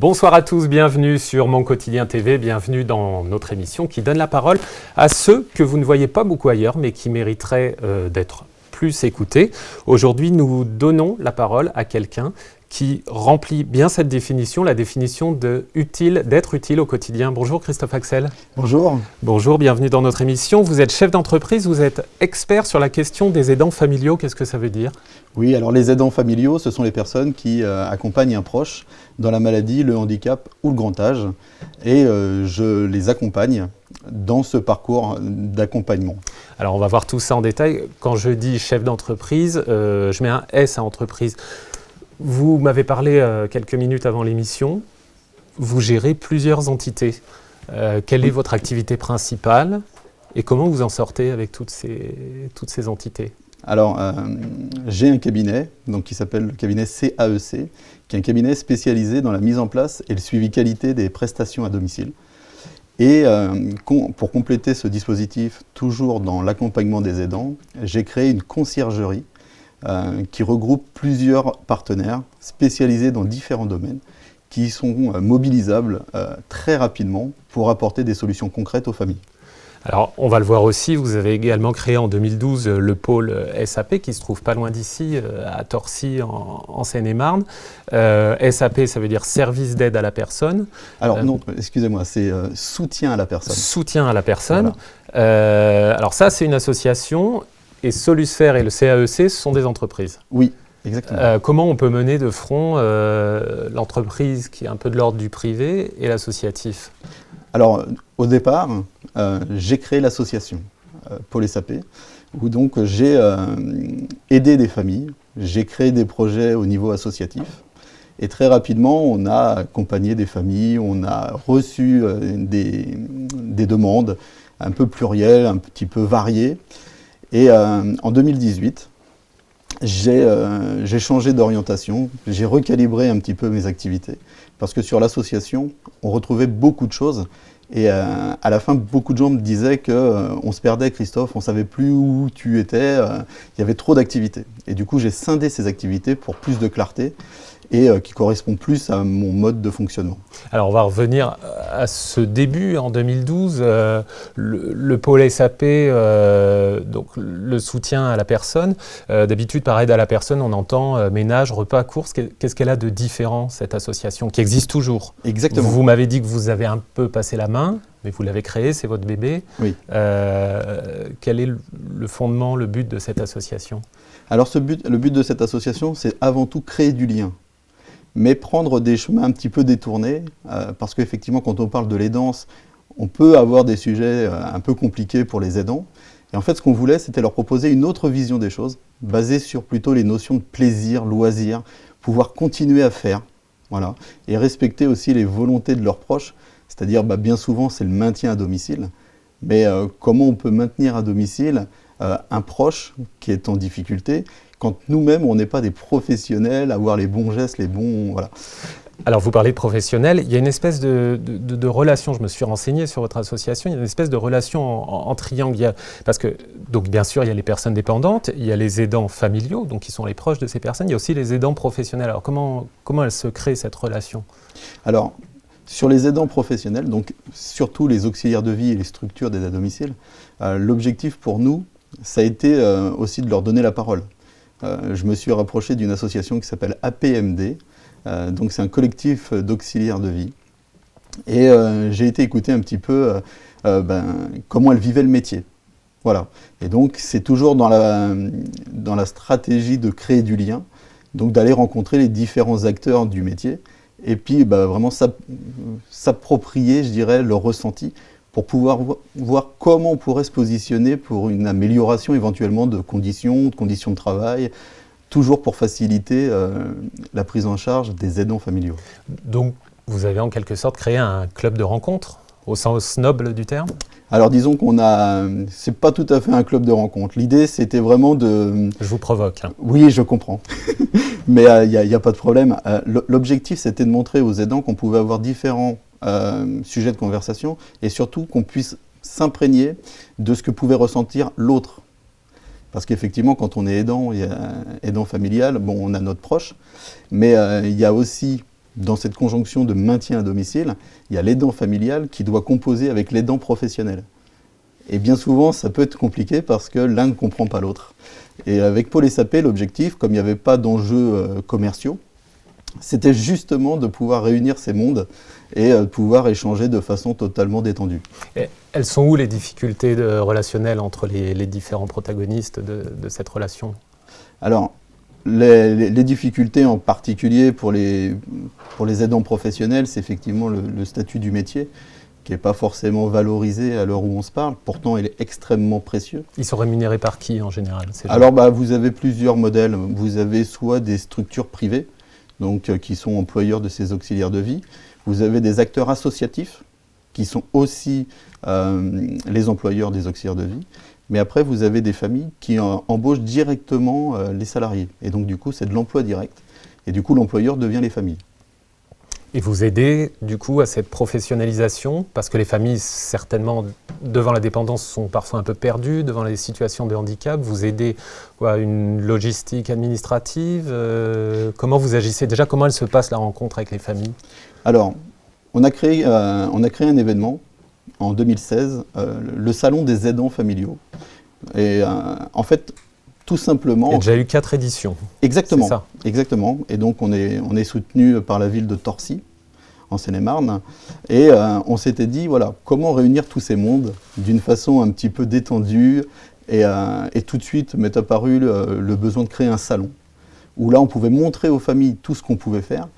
Bonsoir à tous, bienvenue sur Mon Quotidien TV, bienvenue dans notre émission qui donne la parole à ceux que vous ne voyez pas beaucoup ailleurs mais qui mériteraient d'être plus écoutés. Aujourd'hui, nous donnons la parole à quelqu'un qui remplit bien cette définition, la définition d'être utile au quotidien. Bonjour Christophe Axel. Bonjour. Bonjour, bienvenue dans notre émission. Vous êtes chef d'entreprise, vous êtes expert sur la question des aidants familiaux. Qu'est-ce que ça veut dire ? Oui, alors les aidants familiaux, ce sont les personnes qui accompagnent un proche dans la maladie, le handicap ou le grand âge. Et je les accompagne dans ce parcours d'accompagnement. Alors on va voir tout ça en détail. Quand je dis chef d'entreprise, je mets un S à entreprise. Vous m'avez parlé quelques minutes avant l'émission, vous gérez plusieurs entités. Quelle est votre activité principale et comment vous en sortez avec toutes ces entités ? Alors, j'ai un cabinet qui s'appelle le cabinet CAEC, qui est un cabinet spécialisé dans la mise en place et le suivi qualité des prestations à domicile. Et pour compléter ce dispositif, toujours dans l'accompagnement des aidants, j'ai créé une conciergerie qui regroupe plusieurs partenaires spécialisés dans différents domaines qui sont mobilisables très rapidement pour apporter des solutions concrètes aux familles. Alors, on va le voir aussi, vous avez également créé en 2012 le pôle SAP qui se trouve pas loin d'ici, à Torcy, en Seine-et-Marne. SAP, ça veut dire Service d'aide à la personne. Alors non, excusez-moi, c'est soutien à la personne. Soutien à la personne. Voilà. Alors ça, c'est une association. Et Solusphère et le CAEC, ce sont des entreprises. Oui, exactement. Comment on peut mener de front l'entreprise qui est un peu de l'ordre du privé et l'associatif ? Alors, au départ, j'ai créé l'association Pôle SAP, où donc j'ai aidé des familles, j'ai créé des projets au niveau associatif, et très rapidement, on a accompagné des familles, on a reçu des demandes un peu plurielles, un petit peu variées. Et en 2018, j'ai changé d'orientation, j'ai recalibré un petit peu mes activités, parce que sur l'association, on retrouvait beaucoup de choses, et à la fin, beaucoup de gens me disaient qu'on se perdait, Christophe, on ne savait plus où tu étais, il y avait trop d'activités. Et du coup, j'ai scindé ces activités pour plus de clarté, et qui correspond plus à mon mode de fonctionnement. Alors on va revenir à ce début en 2012, le pôle SAP, donc le soutien à la personne. D'habitude par aide à la personne on entend ménage, repas, courses. Qu'est-ce qu'elle a de différent cette association qui existe toujours ? Exactement. Vous m'avez dit que vous avez un peu passé la main, mais vous l'avez créée, c'est votre bébé. Oui. Quel est le fondement, le but de cette association ? Alors le but de cette association, c'est avant tout créer du lien. Mais prendre des chemins un petit peu détournés, parce qu'effectivement, quand on parle de l'aidance, on peut avoir des sujets un peu compliqués pour les aidants. Et en fait, ce qu'on voulait, c'était leur proposer une autre vision des choses, basée sur plutôt les notions de plaisir, loisir, pouvoir continuer à faire, voilà, et respecter aussi les volontés de leurs proches, c'est-à-dire bien souvent, c'est le maintien à domicile. Mais comment on peut maintenir à domicile un proche qui est en difficulté quand nous-mêmes, on n'est pas des professionnels, avoir les bons gestes, les bons... Voilà. Alors, vous parlez de professionnels, il y a une espèce de relation, je me suis renseigné sur votre association, il y a une espèce de relation en triangle. Parce que, donc bien sûr, il y a les personnes dépendantes, il y a les aidants familiaux, donc qui sont les proches de ces personnes, il y a aussi les aidants professionnels. Alors, comment elle se crée, cette relation ? Alors, sur les aidants professionnels, donc surtout les auxiliaires de vie et les structures d'aide à domicile, l'objectif pour nous, ça a été aussi de leur donner la parole. Je me suis rapproché d'une association qui s'appelle APMD, donc c'est un collectif d'auxiliaires de vie. Et j'ai été écouter un petit peu comment elles vivaient le métier. Voilà. Et donc c'est toujours dans la stratégie de créer du lien, donc d'aller rencontrer les différents acteurs du métier, et puis vraiment s'approprier, je dirais, leur ressenti, pour pouvoir voir comment on pourrait se positionner pour une amélioration éventuellement de conditions de travail, toujours pour faciliter la prise en charge des aidants familiaux. Donc, vous avez en quelque sorte créé un club de rencontres, au sens noble du terme ? Alors disons c'est pas tout à fait un club de rencontres. L'idée, c'était vraiment de... Je vous provoque. Hein. Oui, je comprends. Mais il n'y a pas de problème. L'objectif, c'était de montrer aux aidants qu'on pouvait avoir différents sujet de conversation, et surtout qu'on puisse s'imprégner de ce que pouvait ressentir l'autre. Parce qu'effectivement, quand on est aidant, il y a aidant familial, on a notre proche, mais il y a aussi dans cette conjonction de maintien à domicile, il y a l'aidant familial qui doit composer avec l'aidant professionnel. Et bien souvent, ça peut être compliqué parce que l'un ne comprend pas l'autre. Et avec Pôle SAP, l'objectif, comme il n'y avait pas d'enjeux commerciaux, c'était justement de pouvoir réunir ces mondes et pouvoir échanger de façon totalement détendue. Et elles sont où les difficultés relationnelles entre les différents protagonistes de cette relation? Alors, les difficultés en particulier pour les aidants professionnels, c'est effectivement le statut du métier, qui n'est pas forcément valorisé à l'heure où on se parle. Pourtant, il est extrêmement précieux. Ils sont rémunérés par qui en général? Alors, vous avez plusieurs modèles. Vous avez soit des structures privées, donc qui sont employeurs de ces auxiliaires de vie. Vous avez des acteurs associatifs, qui sont aussi les employeurs des auxiliaires de vie. Mais après, vous avez des familles qui embauchent directement les salariés. Et donc, du coup, c'est de l'emploi direct. Et du coup, l'employeur devient les familles. Et vous aidez, du coup, à cette professionnalisation, parce que les familles, certainement, devant la dépendance, sont parfois un peu perdues, devant les situations de handicap. Vous aidez à une logistique administrative. Comment vous agissez? Déjà, comment elle se passe, la rencontre avec les familles? Alors, on a créé un événement en 2016, le Salon des aidants familiaux. Et en fait, tout simplement... Il y a déjà eu 4 éditions. Exactement, c'est ça. Exactement. Et donc, on est soutenu par la ville de Torcy, en Seine-et-Marne. Et on s'était dit, voilà, comment réunir tous ces mondes d'une façon un petit peu détendue. Et tout de suite m'est apparu le besoin de créer un salon, où là, on pouvait montrer aux familles tout ce qu'on pouvait faire.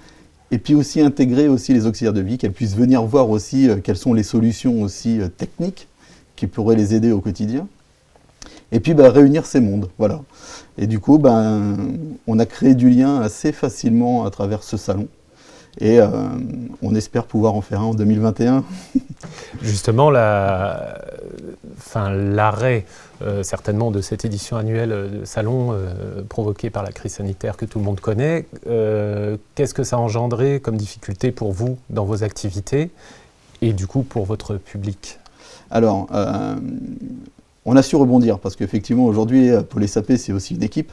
Et puis aussi intégrer aussi les auxiliaires de vie, qu'elles puissent venir voir aussi quelles sont les solutions aussi techniques qui pourraient les aider au quotidien. Et puis réunir ces mondes, voilà. Et du coup, on a créé du lien assez facilement à travers ce salon. Et on espère pouvoir en faire un en 2021. Justement, l'arrêt certainement de cette édition annuelle de salon provoquée par la crise sanitaire que tout le monde connaît, qu'est-ce que ça a engendré comme difficulté pour vous dans vos activités et du coup pour votre public? Alors, on a su rebondir parce qu'effectivement aujourd'hui, Pôle SAP, c'est aussi une équipe.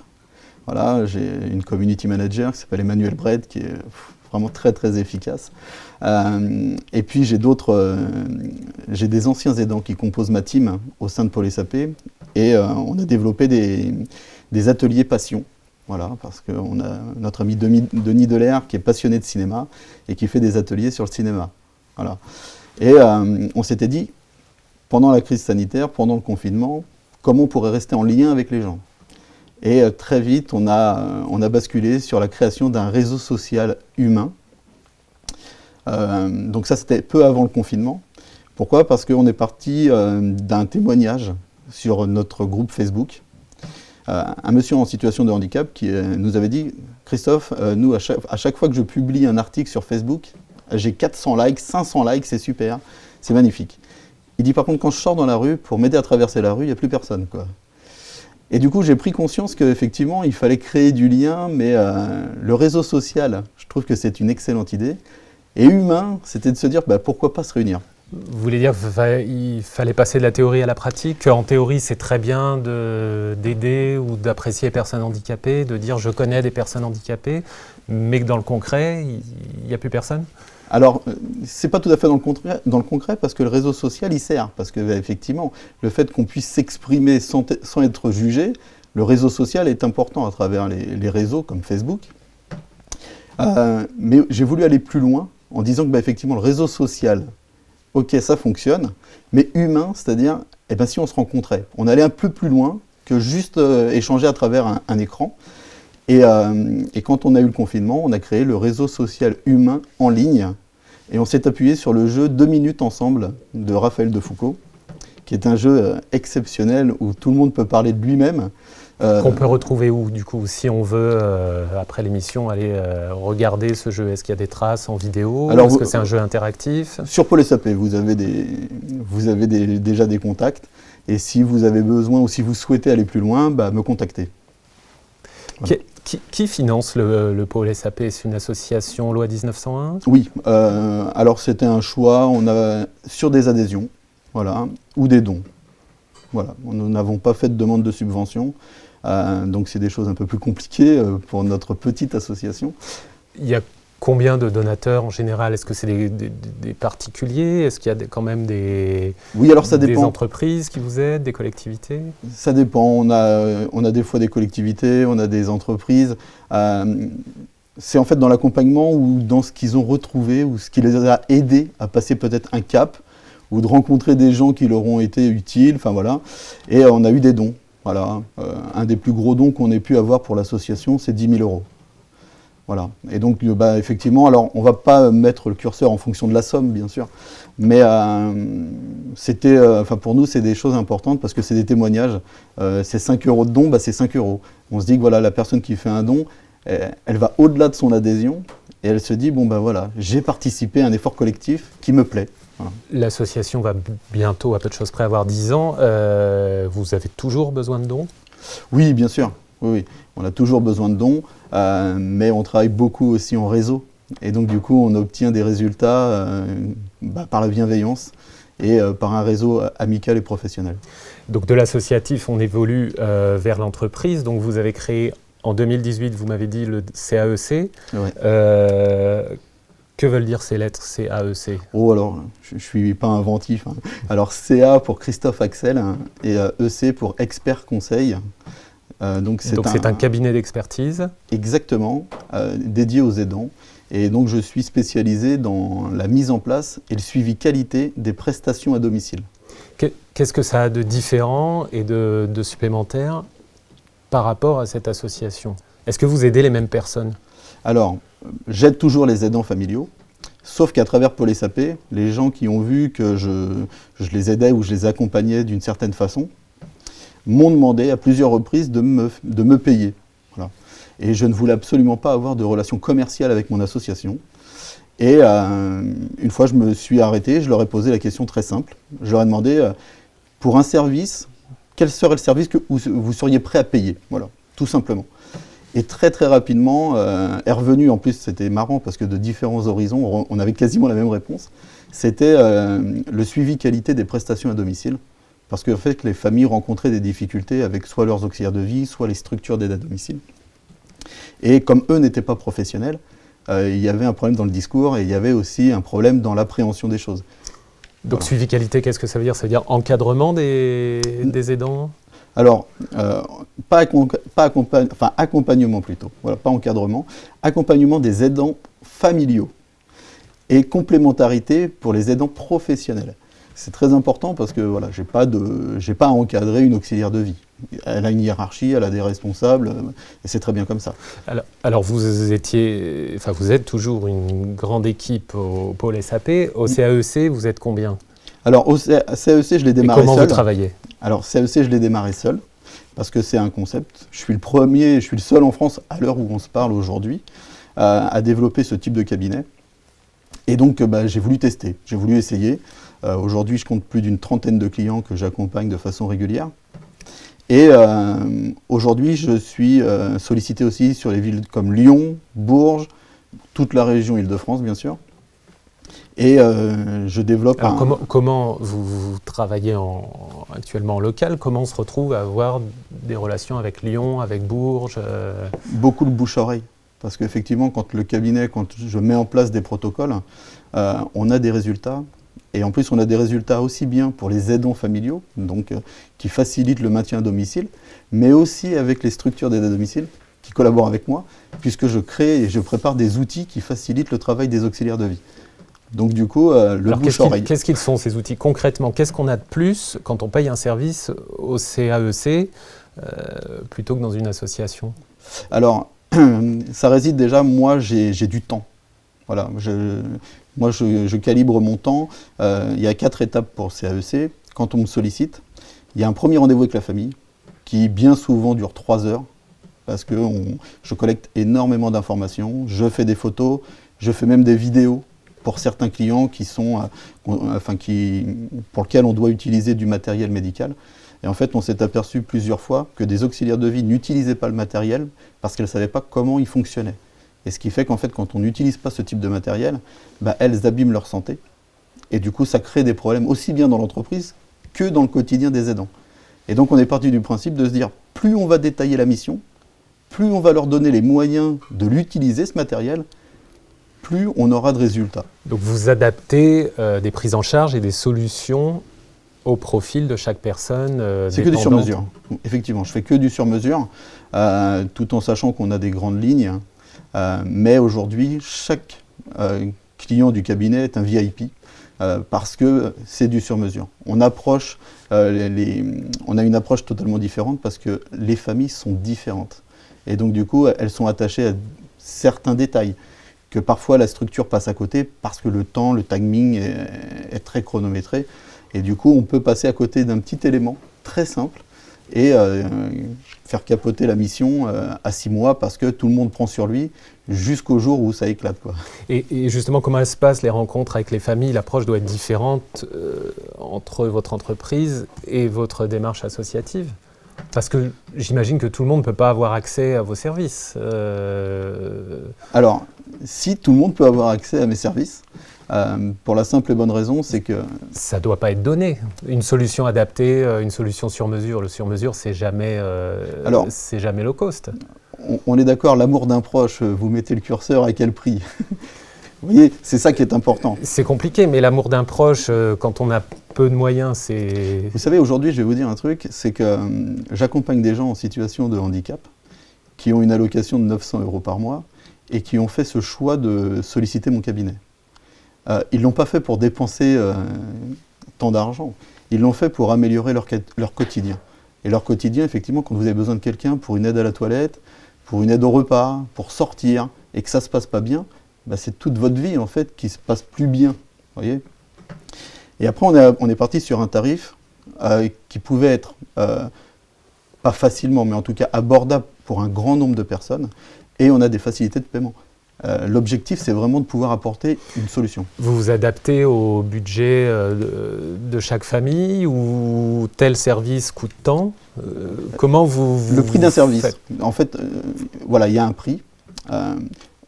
Voilà, j'ai une community manager qui s'appelle Emmanuel Bred qui est vraiment très très efficace. Et puis j'ai des anciens aidants qui composent ma team au sein de Pôle SAP et on a développé des ateliers passion. Voilà, parce qu'on a notre ami Denis Delair qui est passionné de cinéma et qui fait des ateliers sur le cinéma. Voilà. Et on s'était dit, pendant la crise sanitaire, pendant le confinement, comment on pourrait rester en lien avec les gens. Et très vite, on a basculé sur la création d'un réseau social humain. Donc ça, c'était peu avant le confinement. Pourquoi? Parce qu'on est parti d'un témoignage sur notre groupe Facebook. Un monsieur en situation de handicap qui nous avait dit « Christophe, nous, à chaque fois que je publie un article sur Facebook, j'ai 400 likes, 500 likes, c'est super, c'est magnifique. » Il dit par contre, quand je sors dans la rue, pour m'aider à traverser la rue, il n'y a plus personne, quoi. Et du coup, j'ai pris conscience qu'effectivement, il fallait créer du lien, mais le réseau social, je trouve que c'est une excellente idée. Et humain, c'était de se dire, pourquoi pas se réunir? Vous voulez dire qu'il fallait passer de la théorie à la pratique, qu'en théorie, c'est très bien d'aider ou d'apprécier les personnes handicapées, de dire je connais des personnes handicapées, mais que dans le concret, il n'y a plus personne? Alors, c'est pas tout à fait dans le concret parce que le réseau social, il sert. Parce que effectivement, le fait qu'on puisse s'exprimer sans être jugé, le réseau social est important à travers les réseaux comme Facebook. Mais j'ai voulu aller plus loin en disant que effectivement, le réseau social, ok, ça fonctionne, mais humain, c'est-à-dire, si on se rencontrait, on allait un peu plus loin que juste échanger à travers un écran. Et quand on a eu le confinement, on a créé le réseau social humain en ligne. Et on s'est appuyé sur le jeu 2 minutes ensemble de Raphaël Defoucault, qui est un jeu exceptionnel où tout le monde peut parler de lui-même. Qu'on peut retrouver où, du coup, si on veut, après l'émission, aller regarder ce jeu? Est-ce qu'il y a des traces en vidéo? Est-ce que c'est un jeu interactif? Sur Pôle SAP, vous avez déjà des contacts. Et si vous avez besoin ou si vous souhaitez aller plus loin, me contactez. Voilà. Qui finance le Pôle SAP? C'est une association loi 1901? Oui, alors c'était un choix, on a sur des adhésions, voilà, ou des dons. Voilà, nous n'avons pas fait de demande de subvention, donc c'est des choses un peu plus compliquées pour notre petite association. Il y a Combien de donateurs en général? Est-ce que c'est des particuliers? Est-ce qu'il y a quand même Oui, alors ça des dépend. entreprises qui vous aident, des collectivités? Ça dépend. On a des fois des collectivités, on a des entreprises. C'est en fait dans l'accompagnement ou dans ce qu'ils ont retrouvé ou ce qui les a aidés à passer peut-être un cap ou de rencontrer des gens qui leur ont été utiles. Enfin voilà. Et on a eu des dons. Voilà. Un des plus gros dons qu'on ait pu avoir pour l'association, c'est 10 000 euros. Voilà. Et donc, effectivement, alors on ne va pas mettre le curseur en fonction de la somme, bien sûr, mais pour nous, c'est des choses importantes parce que c'est des témoignages. C'est 5 euros de don, c'est 5 euros. On se dit que voilà, la personne qui fait un don, elle va au-delà de son adhésion et elle se dit, voilà, j'ai participé à un effort collectif qui me plaît. Voilà. L'association va bientôt, à peu de choses près, avoir 10 ans. Vous avez toujours besoin de dons? Oui, bien sûr. Oui. On a toujours besoin de dons, mais on travaille beaucoup aussi en réseau. Et donc, du coup, on obtient des résultats par la bienveillance et par un réseau amical et professionnel. Donc, de l'associatif, on évolue vers l'entreprise. Donc, vous avez créé en 2018, vous m'avez dit, le CAEC. Ouais. Que veulent dire ces lettres CAEC? Oh, alors, je ne suis pas inventif. Hein. Alors, CA pour Christophe Axel et EC pour Expert Conseil. Donc c'est un cabinet d'expertise? Exactement, dédié aux aidants. Et donc je suis spécialisé dans la mise en place et le suivi qualité des prestations à domicile. Qu'est-ce que ça a de différent et de supplémentaire par rapport à cette association? Est-ce que vous aidez les mêmes personnes? Alors, j'aide toujours les aidants familiaux, sauf qu'à travers Pôle SAP, les gens qui ont vu que je les aidais ou je les accompagnais d'une certaine façon, m'ont demandé à plusieurs reprises de me payer. Voilà. Et je ne voulais absolument pas avoir de relation commerciale avec mon association. Et une fois, je me suis arrêté, je leur ai posé la question très simple. Je leur ai demandé, pour un service, quel serait le service que vous seriez prêt à payer? Voilà, tout simplement. Et très très rapidement, est revenu, en plus c'était marrant parce que de différents horizons, on avait quasiment la même réponse, c'était le suivi qualité des prestations à domicile. Parce qu'en fait, les familles rencontraient des difficultés avec soit leurs auxiliaires de vie, soit les structures d'aide à domicile. Et comme eux n'étaient pas professionnels, il y avait un problème dans le discours et il y avait aussi un problème dans l'appréhension des choses. Donc, voilà. Suivi qualité, qu'est-ce que ça veut dire? Ça veut dire encadrement des aidants? Alors, accompagnement plutôt. Voilà, pas encadrement. Accompagnement des aidants familiaux et complémentarité pour les aidants professionnels. C'est très important parce que voilà, j'ai pas à encadrer une auxiliaire de vie. Elle a une hiérarchie, elle a des responsables, et c'est très bien comme ça. Alors vous êtes toujours une grande équipe au Pôle SAP. Au CAEC, vous êtes combien? Alors au CAEC, je l'ai démarré seul. Comment vous travaillez? Alors CAEC, je l'ai démarré seul, parce que c'est un concept. Je suis le seul en France, à l'heure où on se parle aujourd'hui, à développer ce type de cabinet. Et donc j'ai voulu tester, j'ai voulu essayer. Aujourd'hui, je compte plus d'une trentaine de clients que j'accompagne de façon régulière. Et aujourd'hui, je suis sollicité aussi sur les villes comme Lyon, Bourges, toute la région Île-de-France, bien sûr. Et je développe comment vous travaillez actuellement en local? Comment on se retrouve à avoir des relations avec Lyon, avec Bourges? Beaucoup de bouche-oreille. Parce qu'effectivement, quand je mets en place des protocoles, on a des résultats. Et en plus, on a des résultats aussi bien pour les aidants familiaux, donc qui facilitent le maintien à domicile, mais aussi avec les structures d'aide à domicile qui collaborent avec moi, puisque je crée et je prépare des outils qui facilitent le travail des auxiliaires de vie. Donc du coup, bouche-oreille. Qu'est-ce qu'ils sont ces outils concrètement? Qu'est-ce qu'on a de plus quand on paye un service au CAEC plutôt que dans une association? Alors, ça réside déjà, moi j'ai du temps. Voilà, moi je calibre mon temps. Il y a 4 étapes pour CAEC. Quand on me sollicite, il y a un premier rendez-vous avec la famille qui bien souvent dure 3 heures parce que je collecte énormément d'informations, je fais des photos, je fais même des vidéos pour certains clients pour lesquels on doit utiliser du matériel médical. Et en fait, on s'est aperçu plusieurs fois que des auxiliaires de vie n'utilisaient pas le matériel parce qu'elles ne savaient pas comment il fonctionnait. Et ce qui fait qu'en fait, quand on n'utilise pas ce type de matériel, elles abîment leur santé. Et du coup, ça crée des problèmes aussi bien dans l'entreprise que dans le quotidien des aidants. Et donc, on est parti du principe de se dire, plus on va détailler la mission, plus on va leur donner les moyens de l'utiliser, ce matériel, plus on aura de résultats. Donc vous adaptez des prises en charge et des solutions au profil de chaque personne. C'est que du sur-mesure. Effectivement, je fais que du sur-mesure, tout en sachant qu'on a des grandes lignes. Mais aujourd'hui, chaque client du cabinet est un VIP parce que c'est du sur-mesure. On a une approche totalement différente parce que les familles sont différentes. Et donc du coup, elles sont attachées à certains détails que parfois la structure passe à côté parce que le temps, le timing est très chronométré. Et du coup, on peut passer à côté d'un petit élément très simple et faire capoter la mission à 6 mois parce que tout le monde prend sur lui jusqu'au jour où ça éclate, quoi. Et justement, comment se passent les rencontres avec les familles? L'approche doit être différente entre votre entreprise et votre démarche associative? Parce que j'imagine que tout le monde ne peut pas avoir accès à vos services. Alors, si tout le monde peut avoir accès à mes services, pour la simple et bonne raison, c'est que... Ça ne doit pas être donné. Une solution adaptée, une solution sur mesure. Le sur mesure, c'est jamais low cost. On est d'accord, l'amour d'un proche, vous mettez le curseur à quel prix? Vous voyez, c'est ça qui est important. C'est compliqué, mais l'amour d'un proche, quand on a peu de moyens, c'est... Vous savez, aujourd'hui, je vais vous dire un truc, c'est que j'accompagne des gens en situation de handicap qui ont une allocation de 900 € par mois et qui ont fait ce choix de solliciter mon cabinet. Ils ne l'ont pas fait pour dépenser tant d'argent, ils l'ont fait pour améliorer leur quotidien. Et leur quotidien, effectivement, quand vous avez besoin de quelqu'un pour une aide à la toilette, pour une aide au repas, pour sortir, et que ça ne se passe pas bien, c'est toute votre vie, en fait, qui se passe plus bien. Voyez. Et après, on est parti sur un tarif qui pouvait être, pas facilement, mais en tout cas abordable pour un grand nombre de personnes, et on a des facilités de paiement. L'objectif, c'est vraiment de pouvoir apporter une solution. Vous vous adaptez au budget de chaque famille ou tel service coûte tant? Comment Le prix d'un service. En fait, voilà, il y a un prix.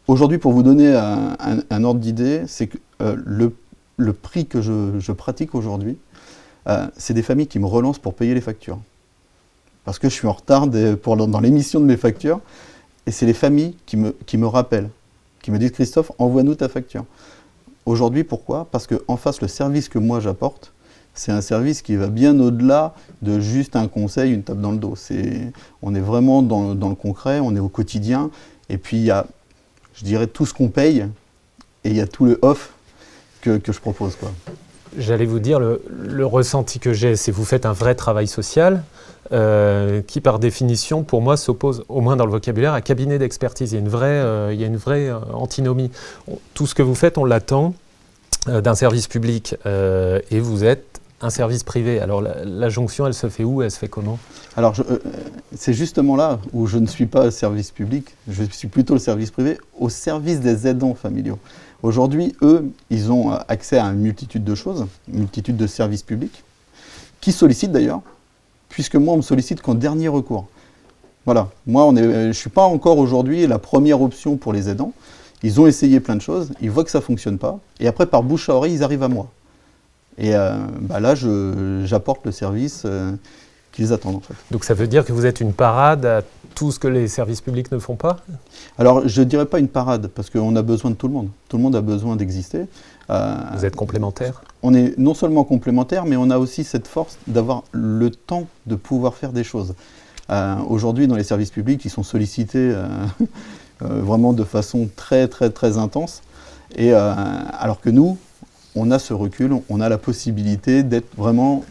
Aujourd'hui, pour vous donner un ordre d'idée, c'est que le prix que je pratique aujourd'hui, c'est des familles qui me relancent pour payer les factures. Parce que je suis en retard dans l'émission de mes factures, et c'est les familles qui me rappellent, qui me disent « Christophe, envoie-nous ta facture ». Aujourd'hui, pourquoi? Parce qu'en face, le service que moi j'apporte, c'est un service qui va bien au-delà de juste un conseil, une tape dans le dos. On est vraiment dans le concret, on est au quotidien, et puis il y a, je dirais, tout ce qu'on paye, et il y a tout le off que je propose, quoi. J'allais vous dire, le ressenti que j'ai, c'est que vous faites un vrai travail social qui, par définition, pour moi, s'oppose, au moins dans le vocabulaire, à cabinet d'expertise. Il y a une vraie antinomie. Tout ce que vous faites, on l'attend d'un service public et vous êtes un service privé. Alors la jonction, elle se fait où? Elle se fait comment? Alors c'est justement là où je ne suis pas le service public, je suis plutôt le service privé, au service des aidants familiaux. Aujourd'hui, eux, ils ont accès à une multitude de choses, une multitude de services publics, qui sollicitent d'ailleurs, puisque moi, on me sollicite qu'en dernier recours. Voilà, moi, je ne suis pas encore aujourd'hui la première option pour les aidants. Ils ont essayé plein de choses, ils voient que ça ne fonctionne pas, et après, par bouche à oreille, ils arrivent à moi. Et là, j'apporte le service qu'ils attendent, en fait. Donc ça veut dire que vous êtes une parade à tout ce que les services publics ne font pas? Alors, je ne dirais pas une parade, parce qu'on a besoin de tout le monde. Tout le monde a besoin d'exister. Vous êtes complémentaires? On est non seulement complémentaires, mais on a aussi cette force d'avoir le temps de pouvoir faire des choses. Aujourd'hui, dans les services publics, ils sont sollicités vraiment de façon très, très, très intense. Et alors que nous, on a ce recul, on a la possibilité d'être vraiment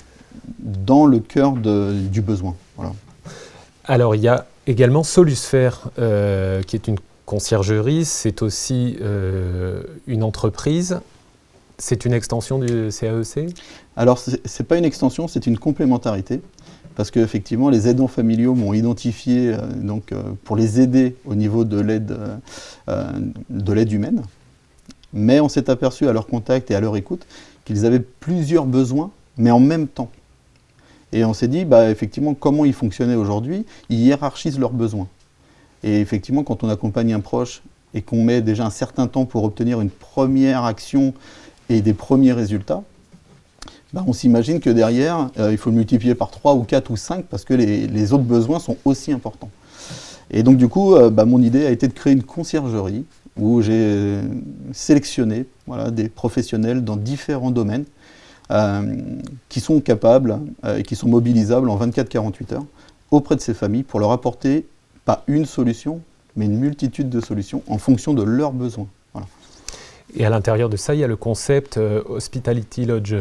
dans le cœur du besoin. Voilà. Alors, il y a également Solusphère, qui est une conciergerie, c'est aussi une entreprise. C'est une extension du CAEC? Alors, ce n'est pas une extension, c'est une complémentarité. Parce qu'effectivement, les aidants familiaux m'ont identifié pour les aider au niveau de l'aide humaine. Mais on s'est aperçu à leur contact et à leur écoute qu'ils avaient plusieurs besoins, mais en même temps. Et on s'est dit, effectivement, comment ils fonctionnaient aujourd'hui, ils hiérarchisent leurs besoins. Et effectivement, quand on accompagne un proche et qu'on met déjà un certain temps pour obtenir une première action et des premiers résultats, on s'imagine que derrière, il faut le multiplier par 3 ou 4 ou 5 parce que les autres besoins sont aussi importants. Et donc du coup, mon idée a été de créer une conciergerie où j'ai sélectionné des professionnels dans différents domaines qui sont capables et qui sont mobilisables en 24-48 heures auprès de ces familles pour leur apporter pas une solution, mais une multitude de solutions en fonction de leurs besoins. Voilà. Et à l'intérieur de ça, il y a le concept Hospitality Lodge.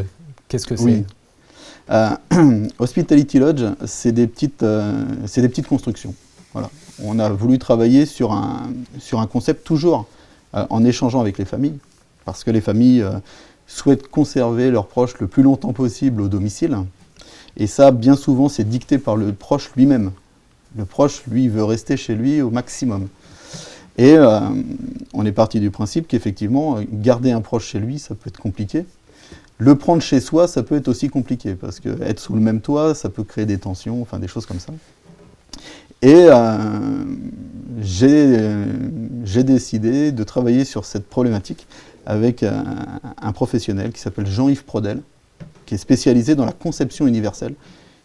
Qu'est-ce que c'est ? Oui. Hospitality Lodge, c'est des petites constructions. Voilà. On a voulu travailler sur un concept toujours en échangeant avec les familles, parce que les familles souhaitent conserver leurs proches le plus longtemps possible au domicile. Et ça, bien souvent, c'est dicté par le proche lui-même. Le proche, lui, veut rester chez lui au maximum. Et on est parti du principe qu'effectivement, garder un proche chez lui, ça peut être compliqué. Le prendre chez soi, ça peut être aussi compliqué, parce qu'être sous le même toit, ça peut créer des tensions, enfin des choses comme ça. Et j'ai décidé de travailler sur cette problématique avec un professionnel qui s'appelle Jean-Yves Prodel, qui est spécialisé dans la conception universelle,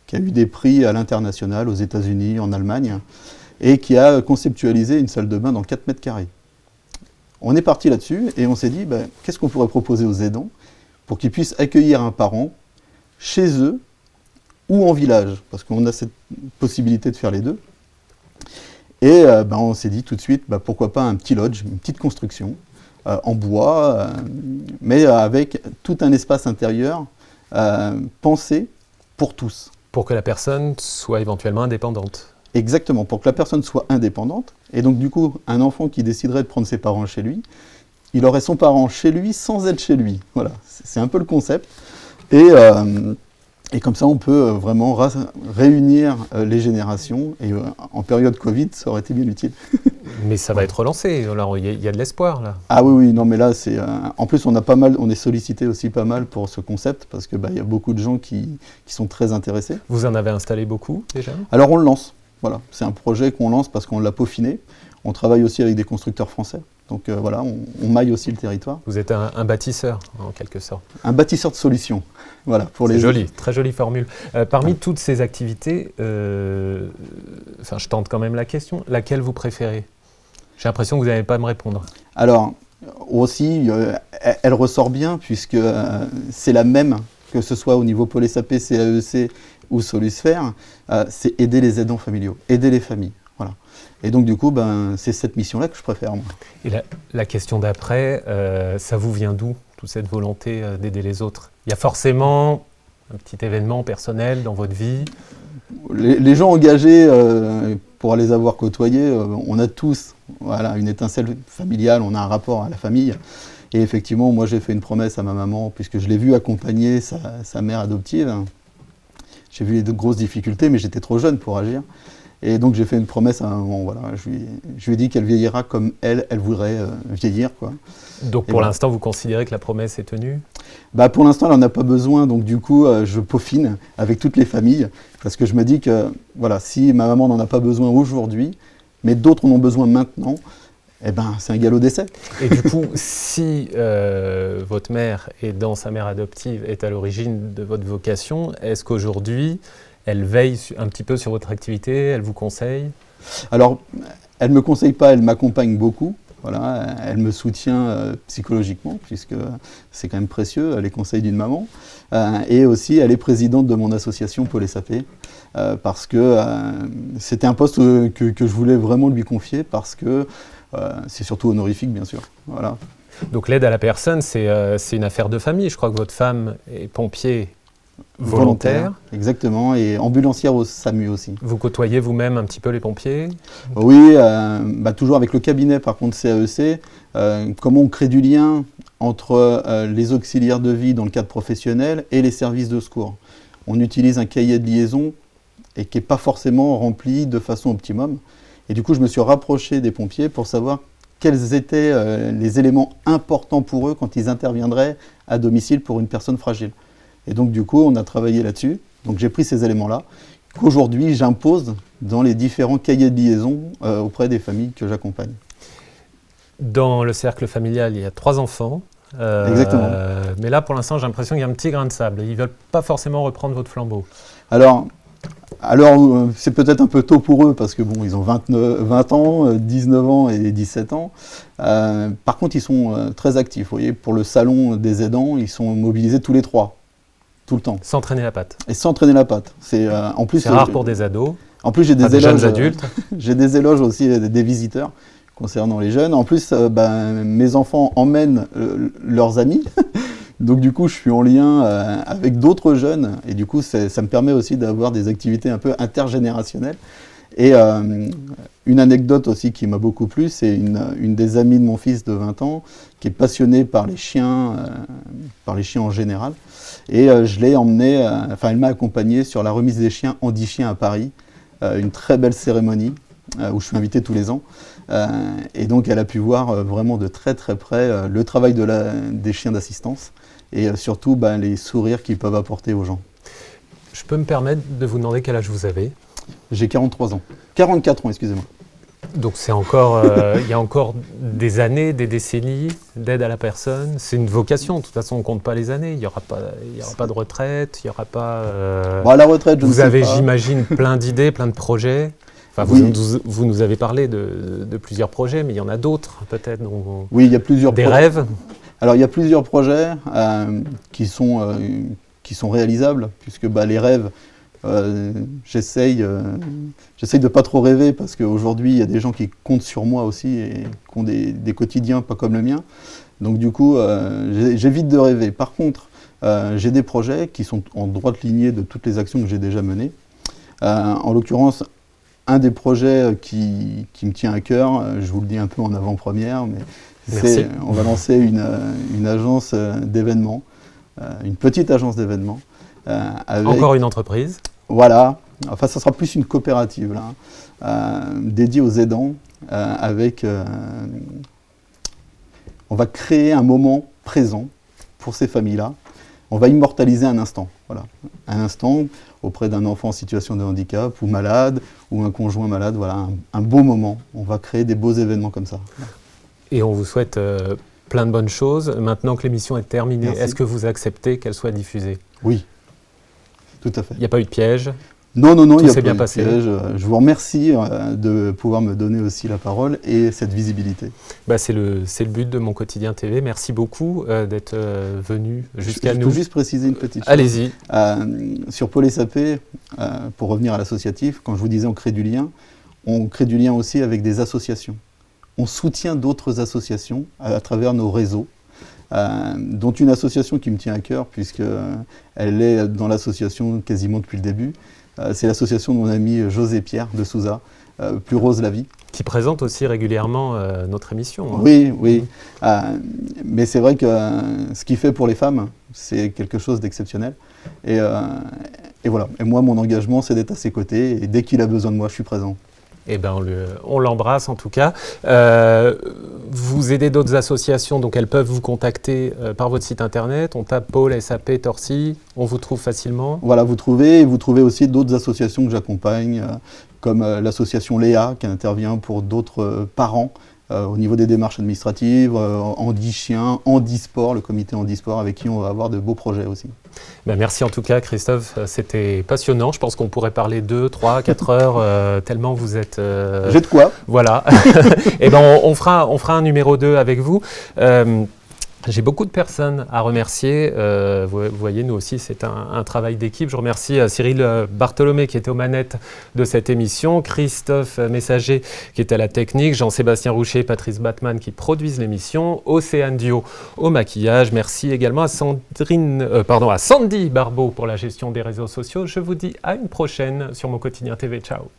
qui a eu des prix à l'international, aux États-Unis, en Allemagne, et qui a conceptualisé une salle de bain dans 4 mètres carrés. On est parti là-dessus et on s'est dit, qu'est-ce qu'on pourrait proposer aux aidants pour qu'ils puissent accueillir un parent chez eux ou en village, parce qu'on a cette possibilité de faire les deux. Et on s'est dit tout de suite, pourquoi pas un petit lodge, une petite construction, en bois, mais avec tout un espace intérieur pensé pour tous. Pour que la personne soit éventuellement indépendante. Exactement, pour que la personne soit indépendante. Et donc du coup, un enfant qui déciderait de prendre ses parents chez lui, il aurait son parent chez lui sans être chez lui. Voilà, c'est un peu le concept. Et comme ça, on peut vraiment réunir les générations. Et en période Covid, ça aurait été bien utile. Mais ça va être relancé. Alors, il y a de l'espoir là. Ah oui, non, mais là, c'est. En plus, on est sollicité aussi pas mal pour ce concept parce que y a beaucoup de gens qui sont très intéressés. Vous en avez installé beaucoup déjà ? Alors, on le lance. Voilà, c'est un projet qu'on lance parce qu'on l'a peaufiné. On travaille aussi avec des constructeurs français. Donc on maille aussi le territoire. Vous êtes un bâtisseur, en quelque sorte. Un bâtisseur de solutions. Voilà, pour c'est joli, très jolie formule. Parmi toutes ces activités, je tente quand même la question, laquelle vous préférez ? J'ai l'impression que vous n'allez pas me répondre. Alors, aussi, elle ressort bien, puisque c'est la même, que ce soit au niveau Pôle SAP, CAEC ou Solusphère, c'est aider les aidants familiaux, aider les familles. Voilà. Et donc du coup, c'est cette mission-là que je préfère, moi. Et la question d'après, ça vous vient d'où, toute cette volonté d'aider les autres ? Il y a forcément un petit événement personnel dans votre vie ? Les gens engagés, pour les avoir côtoyés, on a tous une étincelle familiale, on a un rapport à la famille. Et effectivement, moi j'ai fait une promesse à ma maman, puisque je l'ai vue accompagner sa mère adoptive. J'ai vu les grosses difficultés, mais j'étais trop jeune pour agir. Et donc j'ai fait une promesse à un moment, je lui ai dit qu'elle vieillira comme elle voudrait vieillir, quoi. Donc pour l'instant, vous considérez que la promesse est tenue ? Pour l'instant, elle n'en a pas besoin, donc du coup, je peaufine avec toutes les familles, parce que je me dis que si ma maman n'en a pas besoin aujourd'hui, mais d'autres en ont besoin maintenant, c'est un galop d'essai. Et du coup, si votre mère, aidant sa mère adoptive, est à l'origine de votre vocation, est-ce qu'aujourd'hui, elle veille un petit peu sur votre activité, elle vous conseille ? Alors, elle ne me conseille pas, elle m'accompagne beaucoup. Voilà, elle me soutient psychologiquement, puisque c'est quand même précieux, les conseils d'une maman. Et aussi, elle est présidente de mon association Pôle SAP, parce que c'était un poste que je voulais vraiment lui confier, parce que c'est surtout honorifique, bien sûr. Voilà. Donc l'aide à la personne, c'est une affaire de famille. Je crois que votre femme est pompier volontaire. Exactement, et ambulancière au SAMU aussi. Vous côtoyez vous-même un petit peu les pompiers ? Oui, toujours avec le cabinet par contre CAEC, comment on crée du lien entre les auxiliaires de vie dans le cadre professionnel et les services de secours. On utilise un cahier de liaison et qui n'est pas forcément rempli de façon optimum. Et du coup, je me suis rapproché des pompiers pour savoir quels étaient les éléments importants pour eux quand ils interviendraient à domicile pour une personne fragile. Et donc du coup, on a travaillé là-dessus. Donc j'ai pris ces éléments-là, qu'aujourd'hui j'impose dans les différents cahiers de liaison auprès des familles que j'accompagne. Dans le cercle familial, il y a 3 enfants. Exactement. Mais là, pour l'instant, j'ai l'impression qu'il y a un petit grain de sable. Ils ne veulent pas forcément reprendre votre flambeau. Alors, Alors, c'est peut-être un peu tôt pour eux parce que bon, ils ont 20 ans, 19 ans et 17 ans. Par contre, ils sont très actifs. Vous voyez, pour le salon des aidants, ils sont mobilisés tous les 3, tout le temps. Sans traîner la patte. Et sans traîner la patte. En plus, c'est rare pour des ados. En plus, j'ai des jeunes adultes. J'ai des éloges aussi des visiteurs concernant les jeunes. En plus, mes enfants emmènent leurs amis. Donc du coup, je suis en lien avec d'autres jeunes et du coup, ça me permet aussi d'avoir des activités un peu intergénérationnelles. Et une anecdote aussi qui m'a beaucoup plu, c'est une des amies de mon fils de 20 ans qui est passionnée par les chiens en général. Et je l'ai emmenée, elle m'a accompagné sur la remise des chiens Andy Chien à Paris, une très belle cérémonie où je suis invité tous les ans. Et donc, elle a pu voir vraiment de très très près le travail des chiens d'assistance. Et surtout les sourires qu'ils peuvent apporter aux gens. Je peux me permettre de vous demander quel âge vous avez? J'ai 43 ans. 44 ans, excusez-moi. Donc c'est encore, il y a encore des années, des décennies d'aide à la personne. C'est une vocation, de toute façon on ne compte pas les années. Il n'y aura pas de retraite, il n'y aura pas... la retraite, je ne sais pas. Vous avez, j'imagine, plein d'idées, plein de projets. Enfin, oui. vous nous avez parlé de plusieurs projets, mais il y en a d'autres peut-être. Oui, il y a plusieurs projets. Des rêves. Alors il y a plusieurs projets qui sont réalisables, puisque les rêves, j'essaye de ne pas trop rêver, parce qu'aujourd'hui il y a des gens qui comptent sur moi aussi et qui ont des quotidiens pas comme le mien. Donc du coup, j'évite de rêver. Par contre, j'ai des projets qui sont en droite lignée de toutes les actions que j'ai déjà menées. En l'occurrence, un des projets qui me tient à cœur, je vous le dis un peu en avant-première, mais on va lancer une agence d'événements, une petite agence d'événements. Encore une entreprise? Voilà, enfin ça sera plus une coopérative là, dédiée aux aidants. On va créer un moment présent pour ces familles-là. On va immortaliser un instant, voilà, un instant auprès d'un enfant en situation de handicap ou malade, ou un conjoint malade, voilà, un beau moment. On va créer des beaux événements comme ça. Et on vous souhaite plein de bonnes choses. Maintenant que l'émission est terminée, est-ce que vous acceptez qu'elle soit diffusée? Oui, tout à fait. Il n'y a pas eu de piège? Non, il n'y a pas bien eu passé. de piège. Je vous remercie de pouvoir me donner aussi la parole et cette visibilité. C'est le but de Mon Quotidien TV. Merci beaucoup d'être venu jusqu'à nous. Je peux juste préciser une petite chose. Allez-y. Sur Pôle SAP, pour revenir à l'associatif, quand je vous disais on crée du lien aussi avec des associations. On soutient d'autres associations à travers nos réseaux, dont une association qui me tient à cœur, puisqu'elle est dans l'association quasiment depuis le début. C'est l'association de mon ami José Pierre de Souza, Plus Rose la Vie. Qui présente aussi régulièrement notre émission. Hein. Oui. Mais c'est vrai que ce qu'il fait pour les femmes, c'est quelque chose d'exceptionnel. Et voilà. Et moi, mon engagement, c'est d'être à ses côtés. Et dès qu'il a besoin de moi, je suis présent. Eh ben, on l'embrasse en tout cas. Vous aidez d'autres associations, donc elles peuvent vous contacter par votre site internet. On tape Pôle SAP Torcy, on vous trouve facilement. Voilà, vous trouvez aussi d'autres associations que j'accompagne, comme l'association Léa, qui intervient pour d'autres parents au niveau des démarches administratives, Handichien, Handisport, le comité Handisport, avec qui on va avoir de beaux projets aussi. Merci en tout cas Christophe, c'était passionnant. Je pense qu'on pourrait parler 2, 3, 4 heures, tellement vous êtes... J'ai de quoi. Voilà. Et on fera un numéro 2 avec vous. J'ai beaucoup de personnes à remercier. Vous voyez, nous aussi, c'est un travail d'équipe. Je remercie Cyril Bartholomé qui était aux manettes de cette émission, Christophe Messager qui est à la technique, Jean-Sébastien Roucher et Patrice Batman qui produisent l'émission, Océane Dio au maquillage. Merci également à Sandy Barbeau pour la gestion des réseaux sociaux. Je vous dis à une prochaine sur Mon Quotidien TV. Ciao.